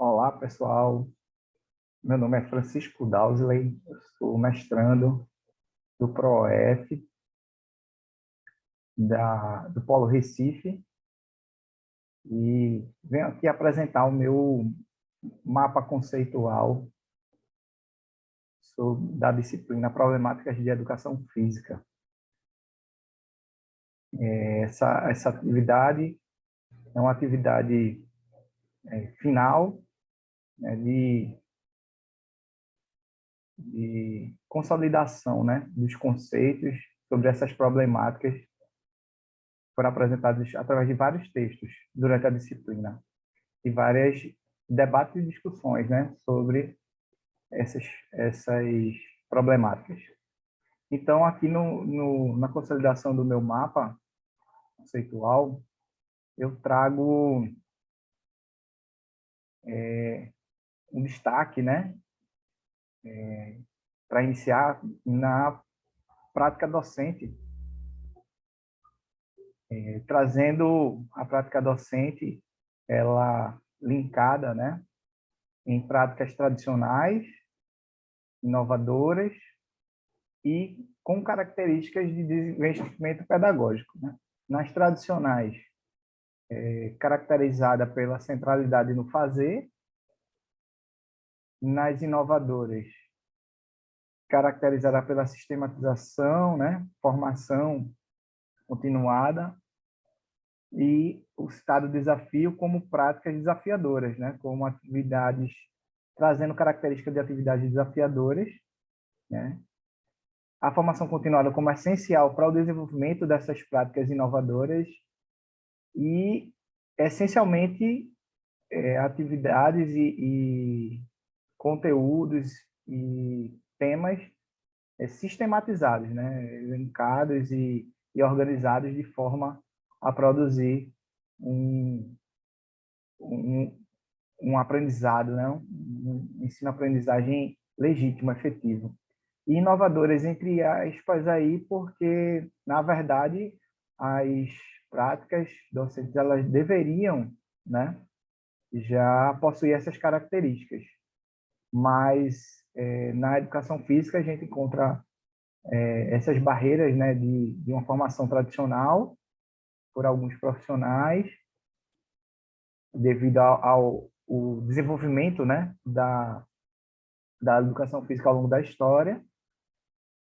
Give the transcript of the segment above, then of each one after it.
Olá, pessoal. Meu nome é Francisco Dausley, eu sou mestrando do PROEF do Polo Recife e venho aqui apresentar o meu mapa conceitual da disciplina Problemáticas de Educação Física. Essa atividade é uma atividade final, né, de consolidação, né, dos conceitos sobre essas problemáticas foram apresentados através de vários textos durante a disciplina e vários debates e discussões, né, sobre essas problemáticas. Então, aqui na consolidação do meu mapa conceitual, eu trago um destaque, né, para iniciar na prática docente, trazendo a prática docente, ela linkada, né, em práticas tradicionais, inovadoras e com características de desenvolvimento pedagógico, né? Nas tradicionais, caracterizada pela centralidade no fazer; nas inovadoras, caracterizada pela sistematização, né? Formação continuada; e o citado desafio como práticas desafiadoras, né? Como atividades, trazendo características de atividades desafiadoras, né? A formação continuada como essencial para o desenvolvimento dessas práticas inovadoras e, essencialmente, atividades e conteúdos e temas sistematizados, né? Elencados e organizados de forma a produzir um, um, um aprendizado, né? Um ensino-aprendizagem legítimo, efetivo. E inovadoras, entre aspas, aí, porque, na verdade, as práticas docentes, elas deveriam, né, já possuir essas características. Mas, na educação física, a gente encontra essas barreiras, né, de uma formação tradicional por alguns profissionais, devido ao desenvolvimento, né, da educação física ao longo da história.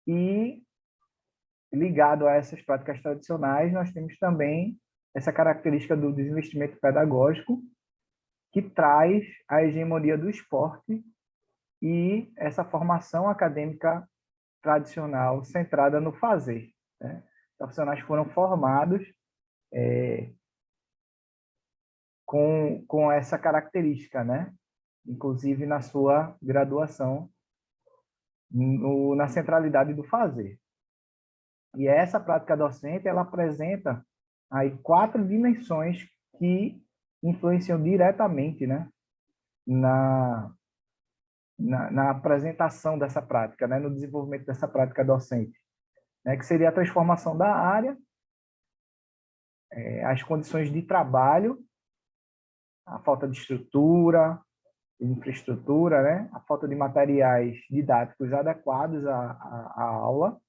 E, ligado a essas práticas tradicionais, nós temos também essa característica do desinvestimento pedagógico, que traz a hegemonia do esporte e essa formação acadêmica tradicional centrada no fazer, né? Os profissionais foram formados com essa característica, né? Inclusive na sua graduação, na centralidade do fazer. E essa prática docente, ela apresenta aí 4 dimensões que influenciam diretamente, né, na apresentação dessa prática, né, no desenvolvimento dessa prática docente, né, que seria a transformação da área, as condições de trabalho, a falta de estrutura, infraestrutura, né, a falta de materiais didáticos adequados à aula.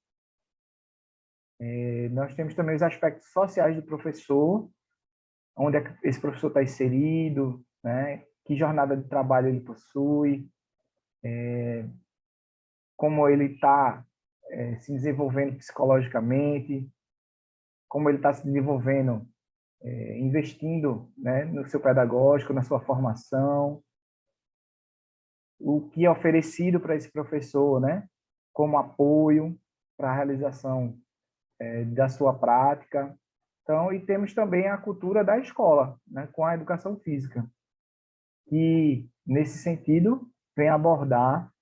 Nós temos também os aspectos sociais do professor, onde é que esse professor está inserido, né, que jornada de trabalho ele possui, como ele está se desenvolvendo psicologicamente, como ele está se desenvolvendo, investindo, né, no seu pedagógico, na sua formação, o que é oferecido para esse professor, né, como apoio para a realização da sua prática. Então, e temos também a cultura da escola, né, com a educação física, que, nesse sentido, vem abordar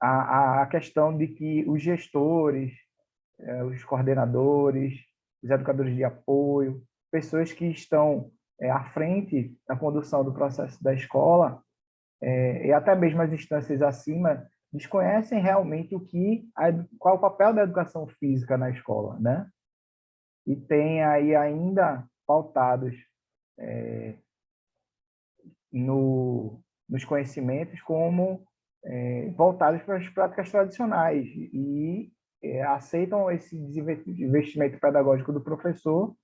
a questão de que os gestores, os coordenadores, os educadores de apoio, pessoas que estão à frente da condução do processo da escola, e até mesmo as instâncias acima, desconhecem realmente qual é o papel da educação física na escola, né? E tem aí ainda pautados nos conhecimentos como voltados para as práticas tradicionais e aceitam esse investimento pedagógico do professor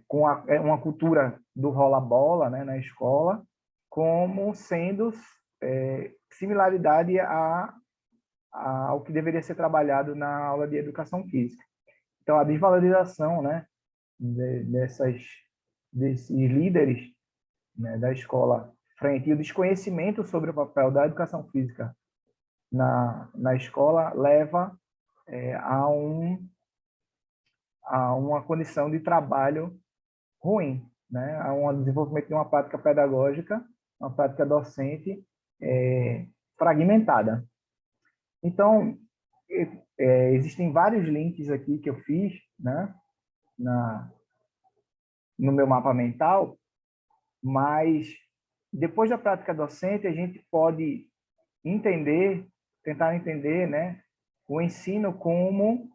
com uma cultura do rola-bola, né, na escola, como sendo similaridade ao que deveria ser trabalhado na aula de educação física. Então, a desvalorização, né, desses líderes, né, da escola frente e o desconhecimento sobre o papel da educação física na escola leva a uma condição de trabalho ruim, né? A um desenvolvimento de uma prática pedagógica, uma prática docente fragmentada. Então, existem vários links aqui que eu fiz, né, no meu mapa mental, mas depois da prática docente a gente pode tentar entender, né, o ensino como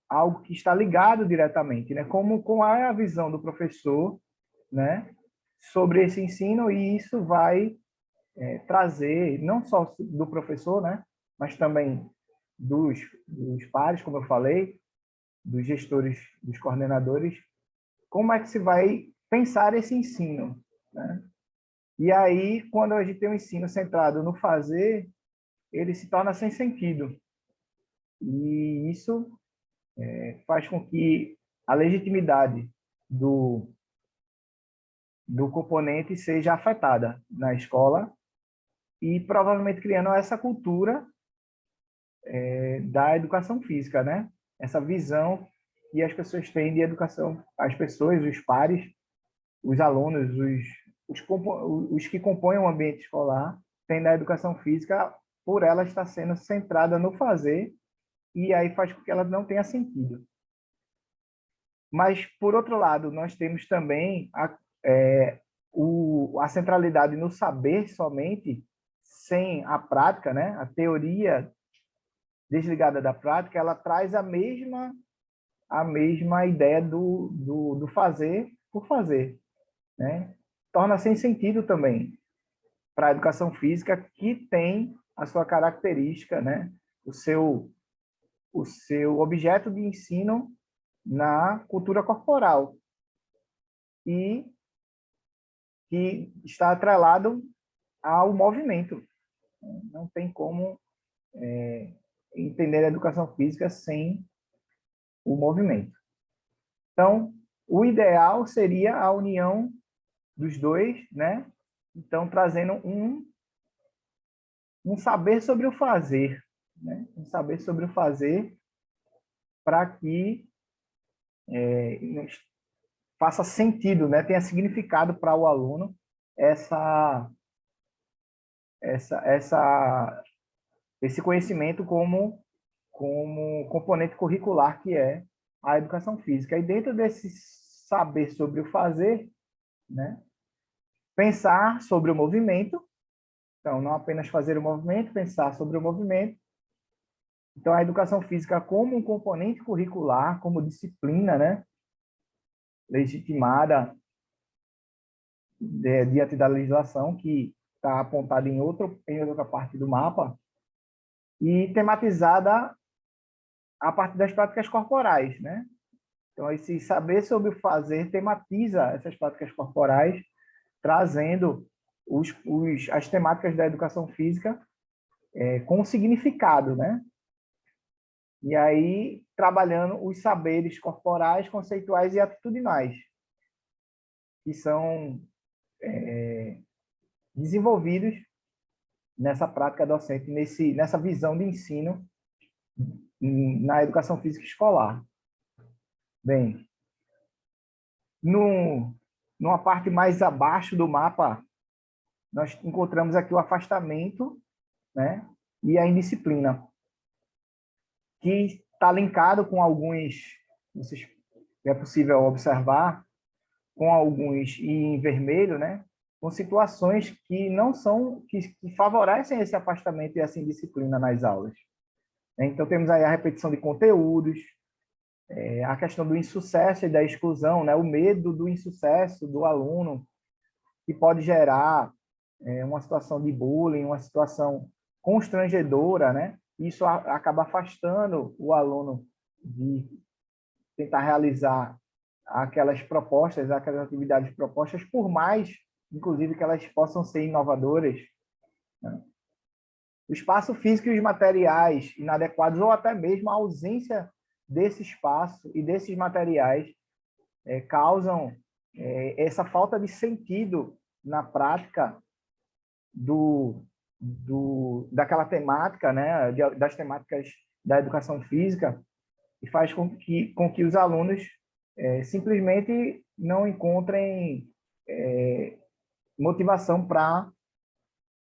algo que está ligado diretamente, né, qual é a visão do professor, né, sobre esse ensino, e isso vai trazer não só do professor, né, mas também dos pares, como eu falei, dos gestores, dos coordenadores, como é que se vai pensar esse ensino, né? E aí, quando a gente tem um ensino centrado no fazer, ele se torna sem sentido. E isso faz com que a legitimidade do componente seja afetada na escola e provavelmente criando essa cultura da educação física, né? Essa visão que as pessoas têm de educação, as pessoas, os pares, os alunos, os que compõem o ambiente escolar, têm da educação física por ela estar sendo centrada no fazer, e aí faz com que ela não tenha sentido. Mas, por outro lado, nós temos também a centralidade no saber somente, sem a prática, né? A teoria desligada da prática, ela traz a mesma ideia do fazer por fazer, né? Torna sem sentido também para a educação física, que tem a sua característica, né? O seu objeto de ensino na cultura corporal e que está atrelado ao movimento. Não tem como entender a educação física sem o movimento. Então, o ideal seria a união dos dois, né? Então, trazendo um saber sobre o fazer, né? Um saber sobre o fazer para que faça sentido, né? Tenha significado para o aluno esse conhecimento como componente curricular que é a educação física. E dentro desse saber sobre o fazer, né, pensar sobre o movimento. Então, não apenas fazer o movimento, pensar sobre o movimento. Então, a educação física como um componente curricular, como disciplina, né, legitimada diante da legislação, que está apontada em outra parte do mapa, e tematizada a partir das práticas corporais, né? Então, esse saber sobre o fazer tematiza essas práticas corporais, trazendo as temáticas da educação física com significado, né? E aí, trabalhando os saberes corporais, conceituais e atitudinais, que são desenvolvidos nessa prática docente, nessa visão de ensino na educação física escolar. Bem, numa parte mais abaixo do mapa, nós encontramos aqui o afastamento, né, e a indisciplina, que está linkado com alguns, é possível observar, com alguns em vermelho, né, com situações que não são, que favorecem esse afastamento e essa indisciplina nas aulas. Então, temos aí a repetição de conteúdos, a questão do insucesso e da exclusão, né? O medo do insucesso do aluno, que pode gerar uma situação de bullying, uma situação constrangedora, né? Isso acaba afastando o aluno de tentar realizar aquelas propostas, aquelas atividades propostas, por mais, inclusive, que elas possam ser inovadoras, né? O espaço físico e os materiais inadequados, ou até mesmo a ausência desse espaço e desses materiais, causam essa falta de sentido na prática daquela temática, né, das temáticas da educação física, e faz com que os alunos simplesmente não encontrem motivação para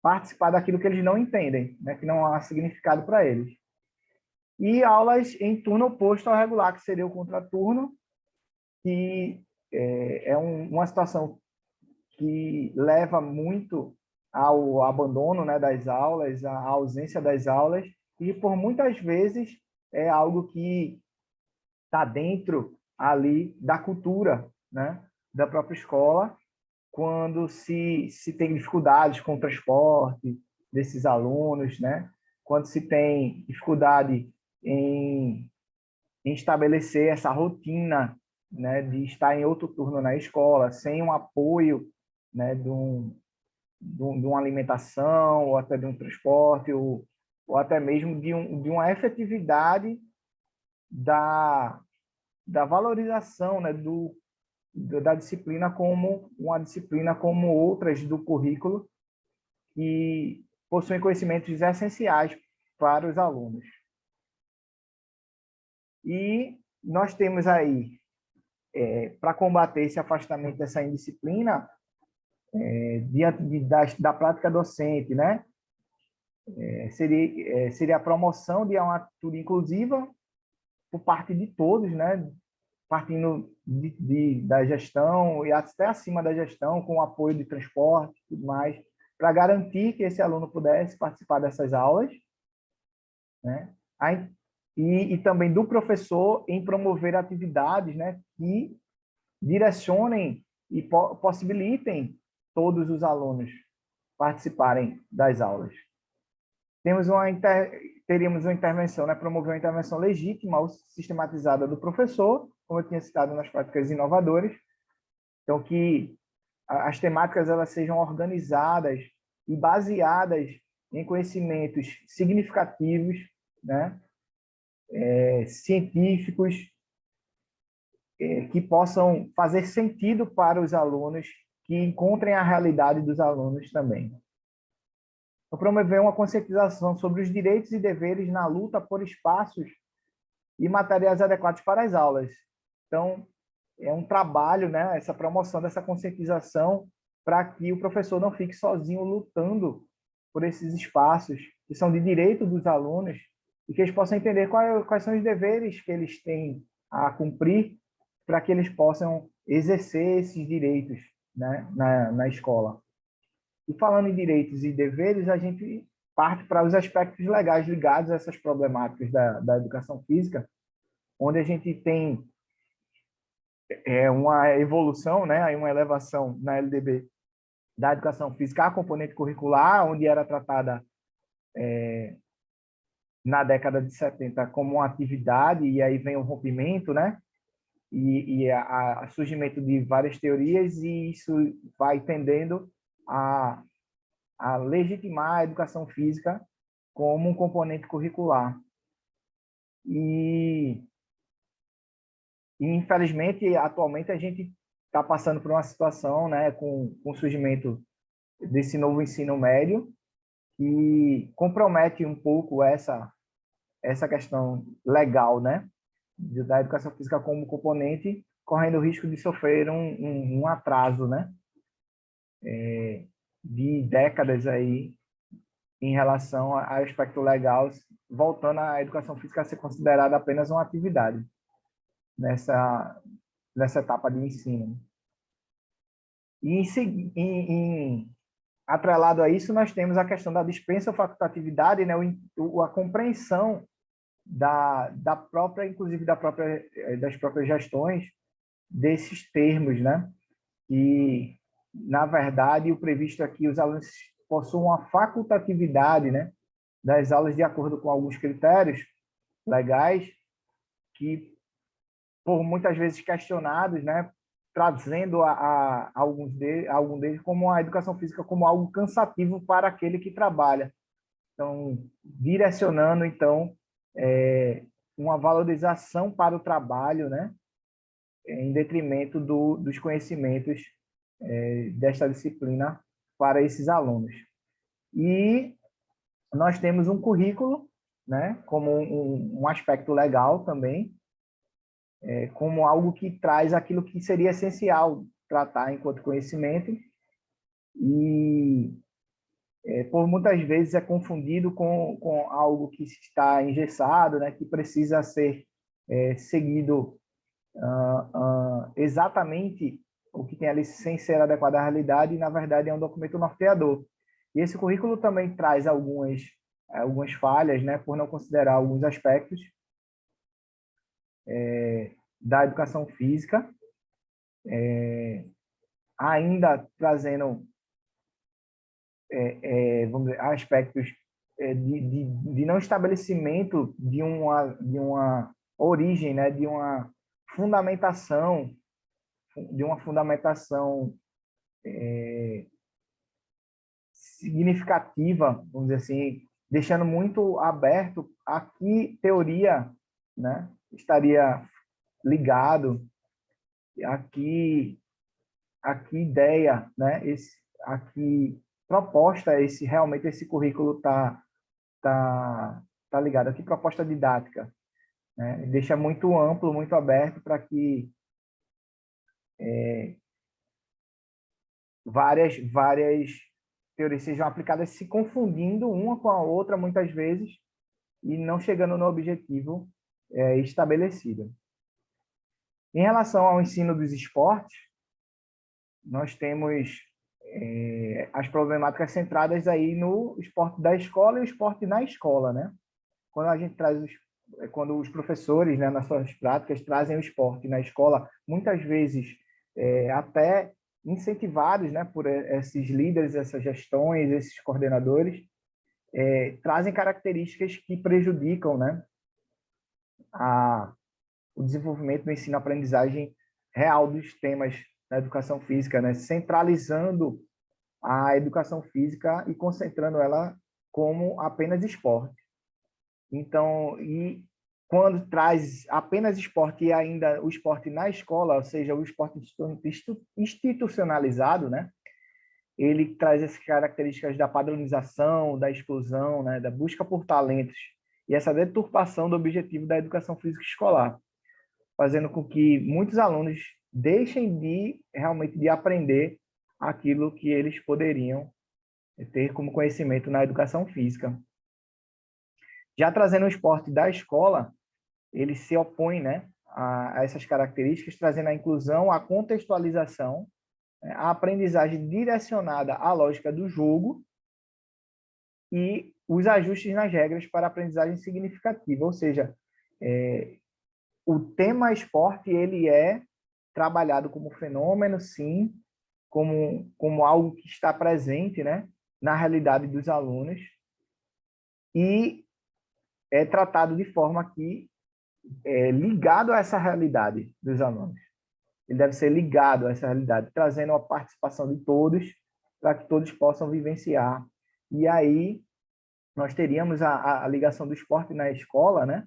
participar daquilo que eles não entendem, né, que não há significado para eles. E aulas em turno oposto ao regular, que seria o contraturno, que uma situação que leva muito ao abandono, né, das aulas, à ausência das aulas, e por muitas vezes é algo que está dentro ali da cultura, né, da própria escola, quando se tem dificuldades com o transporte desses alunos, né, quando se tem dificuldade em estabelecer essa rotina, né, de estar em outro turno na escola, sem um apoio, né, de uma alimentação, ou até de um transporte, ou até mesmo de uma efetividade da valorização, né, da disciplina como uma disciplina como outras do currículo, que possuem conhecimentos essenciais para os alunos. E nós temos aí, para combater esse afastamento dessa indisciplina, diante da prática docente, né? Seria a promoção de uma atitude inclusiva por parte de todos, né? Partindo da gestão e até acima da gestão, com o apoio de transporte e tudo mais, para garantir que esse aluno pudesse participar dessas aulas, né? E também do professor em promover atividades, né, que direcionem e possibilitem todos os alunos participarem das aulas. Teríamos uma intervenção, né, promover uma intervenção legítima ou sistematizada do professor, como eu tinha citado nas práticas inovadoras, então que as temáticas elas sejam organizadas e baseadas em conhecimentos significativos, né, científicos, que possam fazer sentido para os alunos, que encontrem a realidade dos alunos também. Então, promover uma conscientização sobre os direitos e deveres na luta por espaços e materiais adequados para as aulas. Então, é um trabalho, né, essa promoção dessa conscientização, para que o professor não fique sozinho lutando por esses espaços que são de direito dos alunos, e que eles possam entender quais são os deveres que eles têm a cumprir, para que eles possam exercer esses direitos, né, na escola. E falando em direitos e deveres, a gente parte para os aspectos legais ligados a essas problemáticas da educação física, onde a gente tem uma evolução, né, uma elevação na LDB da educação física à componente curricular, onde era tratada na década de 70 como uma atividade, e aí vem o rompimento, né, e a surgimento de várias teorias, e isso vai tendendo a legitimar a educação física como um componente curricular. E infelizmente, atualmente, a gente está passando por uma situação, né, com o surgimento desse novo ensino médio, que compromete um pouco essa questão legal, né, da educação física como componente, correndo o risco de sofrer um atraso, né, de décadas aí em relação ao aspecto legal, voltando a educação física a ser considerada apenas uma atividade nessa etapa de ensino. E atrelado a isso, nós temos a questão da dispensa ou facultatividade, né, a compreensão da própria, inclusive das próprias gestões desses termos, né? E, na verdade, o previsto aqui, os alunos possuem uma facultatividade, né, das aulas de acordo com alguns critérios legais que, por muitas vezes questionados, né, trazendo algum deles como a educação física como algo cansativo para aquele que trabalha. Então, direcionando, então, uma valorização para o trabalho, né, em detrimento dos conhecimentos desta disciplina para esses alunos. E nós temos um currículo, né, como um aspecto legal também, como algo que traz aquilo que seria essencial tratar enquanto conhecimento e por muitas vezes é confundido com algo que está engessado, né, que precisa ser seguido exatamente o que tem ali sem ser adequado à realidade e, na verdade, é um documento norteador. E esse currículo também traz algumas falhas, né, por não considerar alguns aspectos da educação física, ainda trazendo vamos dizer, aspectos de não estabelecimento de uma origem, né, de uma fundamentação significativa, vamos dizer assim, deixando muito aberto a que teoria, né, estaria ligado, a que ideia, né, a que proposta realmente esse currículo tá ligado, a que proposta didática, né? Deixa muito amplo, muito aberto para que várias teorias sejam aplicadas se confundindo uma com a outra muitas vezes e não chegando no objetivo estabelecido. Em relação ao ensino dos esportes, nós temos as problemáticas centradas aí no esporte da escola e o esporte na escola, né? Quando os professores, né, nas suas práticas, trazem o esporte na escola, muitas vezes até incentivados, né, por esses líderes, essas gestões, esses coordenadores, trazem características que prejudicam, né, o desenvolvimento do ensino-aprendizagem real dos temas da educação física, né, centralizando a educação física e concentrando ela como apenas esporte. Então, e quando traz apenas esporte e ainda o esporte na escola, ou seja, o esporte institucionalizado, né? Ele traz essas características da padronização, da exclusão, né? Da busca por talentos e essa deturpação do objetivo da educação física escolar, fazendo com que muitos alunos deixem realmente de aprender aquilo que eles poderiam ter como conhecimento na educação física. Já trazendo o esporte da escola, ele se opõe, né, a essas características, trazendo a inclusão, a contextualização, a aprendizagem direcionada à lógica do jogo e os ajustes nas regras para a aprendizagem significativa, ou seja, o tema esporte ele trabalhado como fenômeno, sim, como algo que está presente, né, na realidade dos alunos e é tratado de forma que ligado a essa realidade dos alunos. Ele deve ser ligado a essa realidade, trazendo a participação de todos, para que todos possam vivenciar. E aí nós teríamos a ligação do esporte na escola, né,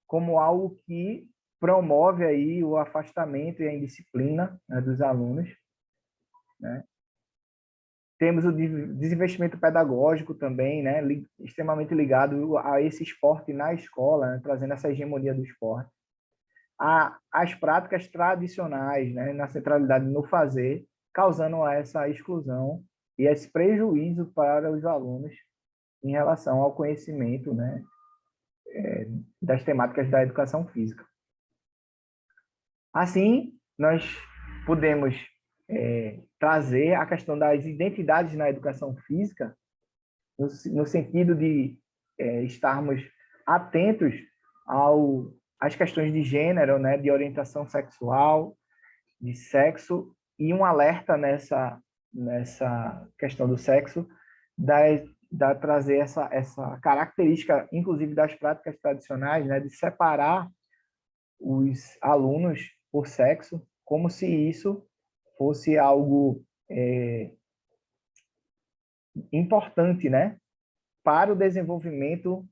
como algo que promove aí o afastamento e a indisciplina, né, dos alunos, né? Temos o desinvestimento pedagógico também, né, extremamente ligado a esse esporte na escola, né, trazendo essa hegemonia do esporte. As práticas tradicionais, né, na centralidade no fazer, causando essa exclusão e esse prejuízo para os alunos em relação ao conhecimento, né, das temáticas da educação física. Assim, nós podemos trazer a questão das identidades na educação física, no sentido de estarmos atentos às questões de gênero, né, de orientação sexual, de sexo, e um alerta nessa questão do sexo, da trazer essa característica, inclusive das práticas tradicionais, né, de separar os alunos por sexo, como se isso fosse algo importante, né, para o desenvolvimento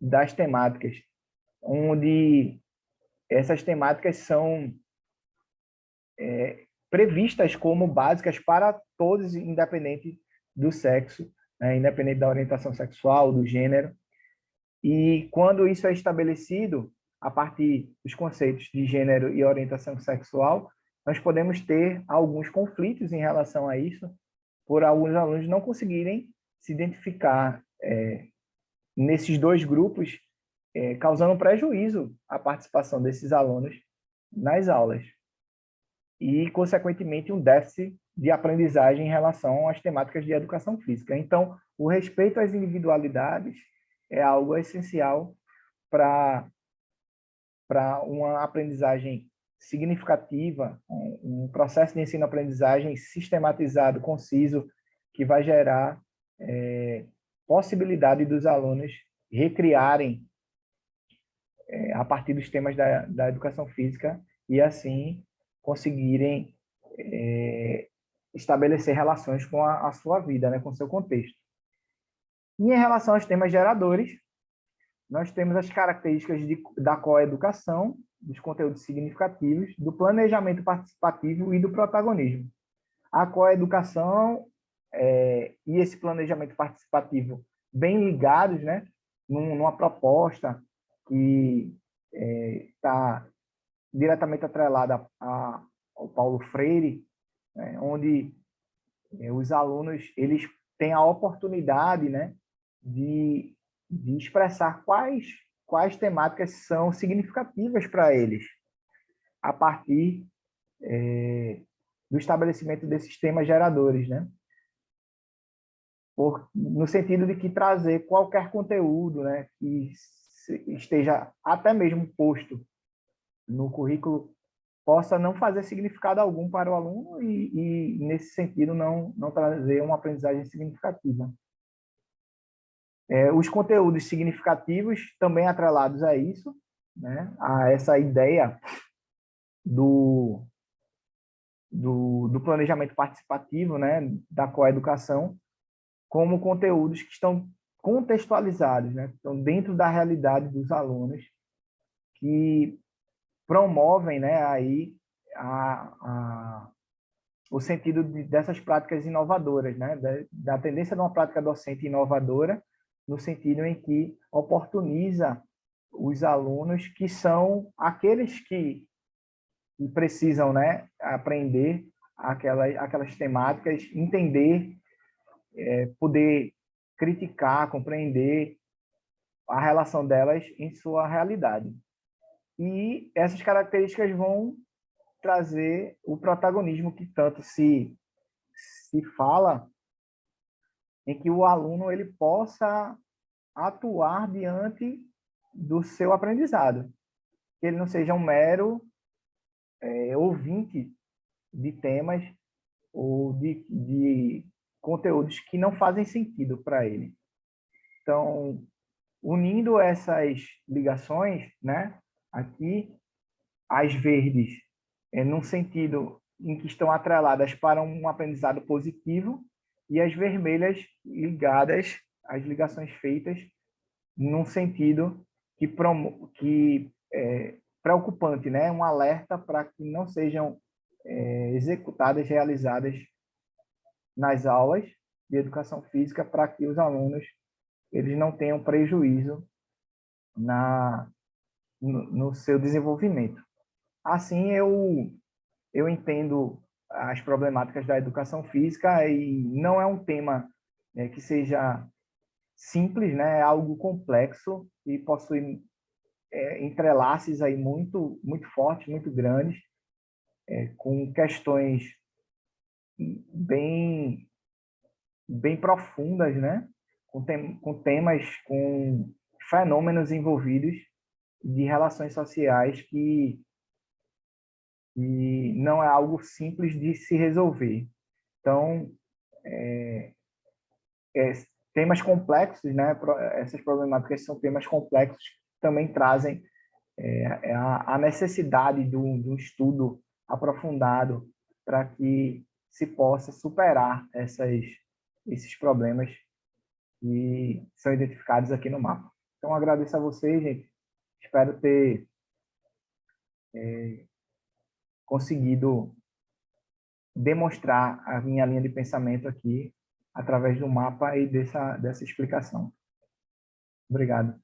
das temáticas, onde essas temáticas são previstas como básicas para todos, independente do sexo, né, independente da orientação sexual, do gênero. E quando isso é estabelecido, a partir dos conceitos de gênero e orientação sexual, nós podemos ter alguns conflitos em relação a isso, por alguns alunos não conseguirem se identificar nesses dois grupos, causando prejuízo à participação desses alunos nas aulas. E, consequentemente, um déficit de aprendizagem em relação às temáticas de educação física. Então, o respeito às individualidades é algo essencial para uma aprendizagem significativa, um processo de ensino-aprendizagem sistematizado, conciso, que vai gerar possibilidade dos alunos recriarem a partir dos temas da educação física e, assim, conseguirem estabelecer relações com a sua vida, né, com o seu contexto. E em relação aos temas geradores, nós temos as características da coeducação, dos conteúdos significativos, do planejamento participativo e do protagonismo. A coeducação e esse planejamento participativo bem ligados, né, numa proposta que está diretamente atrelada ao Paulo Freire, né, onde os alunos eles têm a oportunidade, né, de expressar quais temáticas são significativas para eles, a partir do estabelecimento desses temas geradores, né? No sentido de que trazer qualquer conteúdo, né, que esteja até mesmo posto no currículo possa não fazer significado algum para o aluno e nesse sentido, não trazer uma aprendizagem significativa. Os conteúdos significativos também atrelados a isso, né, a essa ideia do planejamento participativo, né, da coeducação, como conteúdos que estão contextualizados, né, estão dentro da realidade dos alunos, que promovem, né, aí o sentido dessas práticas inovadoras, né, da tendência de uma prática docente inovadora, no sentido em que oportuniza os alunos que são aqueles que precisam, né, aprender aquelas temáticas, entender, poder criticar, compreender a relação delas em sua realidade. E essas características vão trazer o protagonismo que tanto se fala, em que o aluno ele possa atuar diante do seu aprendizado, que ele não seja um mero ouvinte de temas ou de conteúdos que não fazem sentido para ele. Então, unindo essas ligações, né, aqui, as verdes, num sentido em que estão atreladas para um aprendizado positivo, e as vermelhas ligadas, as ligações feitas num sentido que preocupante, né? Um alerta para que não sejam executadas, realizadas nas aulas de educação física, para que os alunos eles não tenham prejuízo no seu desenvolvimento. Assim, eu entendo as problemáticas da educação física e não é um tema que seja simples, né? É algo complexo e possui entrelaces aí muito fortes, muito grandes, com questões bem profundas, né? Com temas, com fenômenos envolvidos de relações sociais que não é algo simples de se resolver. Então, é, temas complexos, né? Essas problemáticas são temas complexos que também trazem a necessidade de um estudo aprofundado para que se possa superar esses problemas que são identificados aqui no mapa. Então, agradeço a vocês, gente. Espero ter conseguido demonstrar a minha linha de pensamento aqui através do mapa e dessa explicação. Obrigado.